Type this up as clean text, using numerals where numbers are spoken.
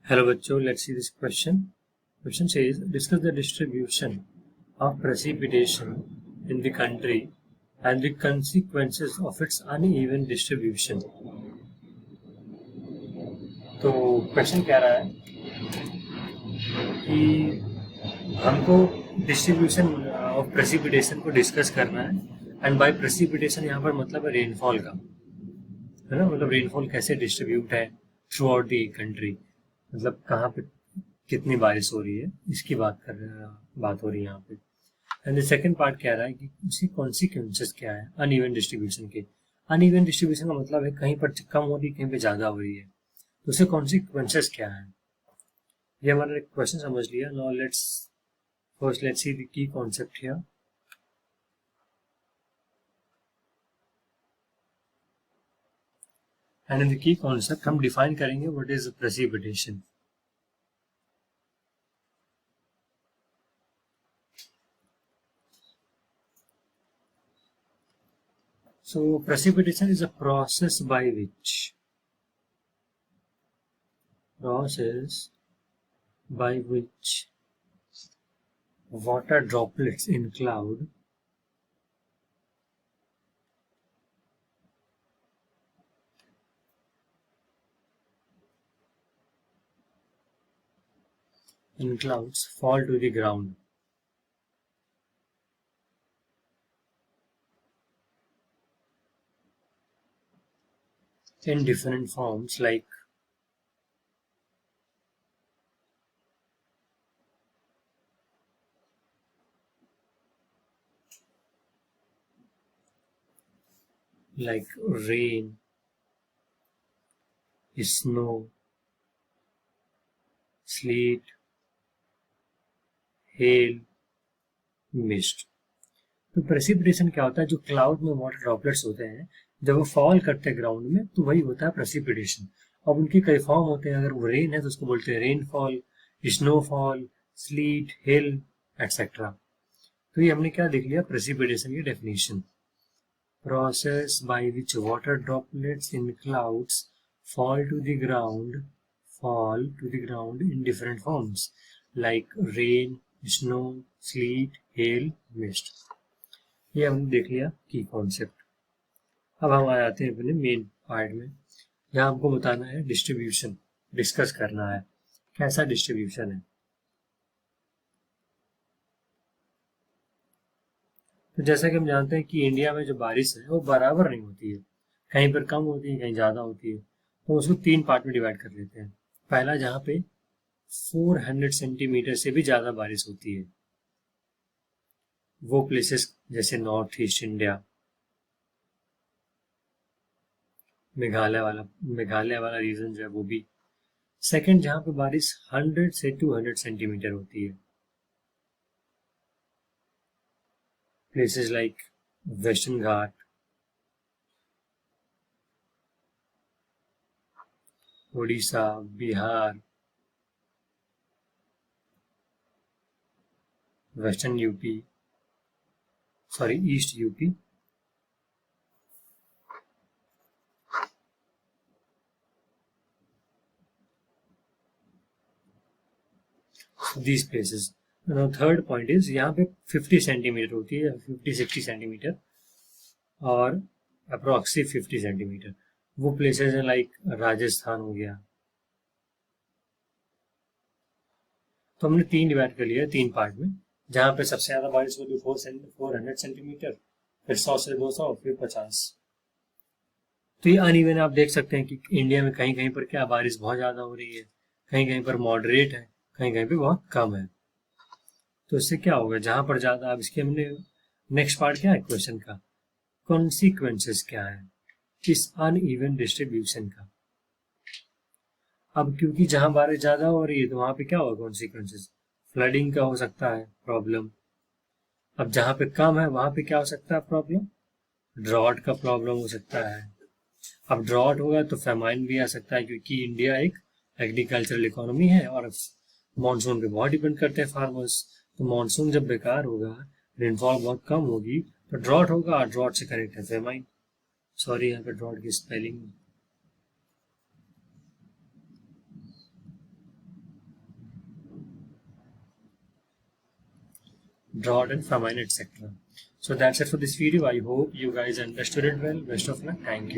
Hello बच्चों, let's see this question. Question says, discuss the distribution of precipitation in the country and the consequences of its uneven distribution. तो question कह रहा है कि हमको distribution of precipitation को discuss करना है एंड बाय प्रेसिपिटेशन यहाँ पर मतलब है रेनफॉल का, है ना। मतलब रेनफॉल कैसे डिस्ट्रीब्यूट है थ्रू आउट दी कंट्री, मतलब कहाँ पे कितनी बारिश हो रही है, इसकी बात हो रही है यहाँ पे। एंड द सेकंड पार्ट कह रहा है कि उसके कॉन्सिक्वेंसेस क्या है अनइवन डिस्ट्रीब्यूशन के। अनइवन डिस्ट्रीब्यूशन का मतलब है कहीं पर कम हो रही है, कहीं पे ज्यादा हो रही है, तो उसके कॉन्सिक्वेंसेस क्या है। ये हमारा क्वेश्चन समझ लिया। Now let's see the key concept here. And in the key concept हम डिफाइन करेंगे what is precipitation. So precipitation is a process by which water droplets in cloud clouds fall to the ground. In different forms like rain, snow, sleet, hail, mist. तो precipitation क्या होता है? जो cloud में water droplets होते हैं जब वो फॉल करते हैं ग्राउंड में तो वही होता है प्रेसिपिटेशन। अब उनके कई फॉर्म होते हैं। अगर वो रेन है तो उसको बोलते हैं रेनफॉल, स्नोफॉल, स्लीट, हिल एक्सेट्रा। तो ये हमने क्या देख लिया प्रेसिपिटेशन की definition. Process by which water droplets in clouds fall to the ground in different forms like rain, snow, sleet, hail, mist. ये हमने देख लिया की कॉन्सेप्ट। अब हम आ जाते हैं अपने मेन पार्ट में। यहाँ हमको बताना है डिस्ट्रीब्यूशन, डिस्कस करना है कैसा डिस्ट्रीब्यूशन है। तो जैसा कि हम जानते हैं कि इंडिया में जो बारिश है वो बराबर नहीं होती है, कहीं पर कम होती है, कहीं ज़्यादा होती है। तो उसको तीन पार्ट में डिवाइड कर लेते हैं। पहला जहाँ पे 400 सेंटीमीटर से भी ज़्यादा बारिश होती है वो प्लेसेस जैसे नॉर्थ ईस्ट इंडिया, मेघालय वाला रीजन जो है वो भी। सेकंड जहाँ पे बारिश 100 से 200 सेंटीमीटर होती है, places like western Ghat, Orissa, Bihar, western UP, east UP, these places. Now third point is यहाँ पे 50 सेंटीमीटर होती है, 50-60 सेंटीमीटर और अप्रोक्सी 50 सेंटीमीटर। वो प्लेसेस हैं लाइक राजस्थान हो गया। तो हमने तीन डिवाइड कर लिया तीन पार्ट में। जहाँ पे सबसे ज्यादा बारिश होती है 400 सेंटीमीटर, फिर 100 से 200, फिर 50। तो ये अनइवन आप देख सकते हैं कि इंडिया में कहीं कहीं पर क्या बारिश बहुत ज्यादा हो रही है, कहीं कहीं पर मॉडरेट है, कहीं कहीं पे बहुत कम है। तो इससे क्या होगा जहां पर ज्यादा। अब इसके हमने नेक्स्ट पार्ट क्या है क्वेश्चन का, कॉन्सिक्वेंसेस क्या है इस अनइवन डिस्ट्रीब्यूशन का। अब क्योंकि जहां बारिश ज्यादा हो रही है तो वहां पे क्या होगा कॉन्सिक्वेंसेस, फ्लडिंग का हो सकता है प्रॉब्लम। अब जहां पे कम है वहां पे क्या हो सकता है प्रॉब्लम, ड्रॉट का प्रॉब्लम हो सकता है। अब ड्रॉट होगा तो फेमाइन भी आ सकता है, क्योंकि इंडिया एक एग्रीकल्चरल इकोनॉमी है और मानसून पे बहुत डिपेंड करते हैं फार्मर्स। तो मानसून जब बेकार होगा, रेनफॉल बहुत कम होगी, तो ड्रॉट होगा और ड्रॉट से कनेक्ट है फेमाइन। सॉरी यहाँ पे ड्रॉट की spelling Drawdown, famine, etc. So that's it for this video. I hope you guys understood it well. Best of luck. Thank you.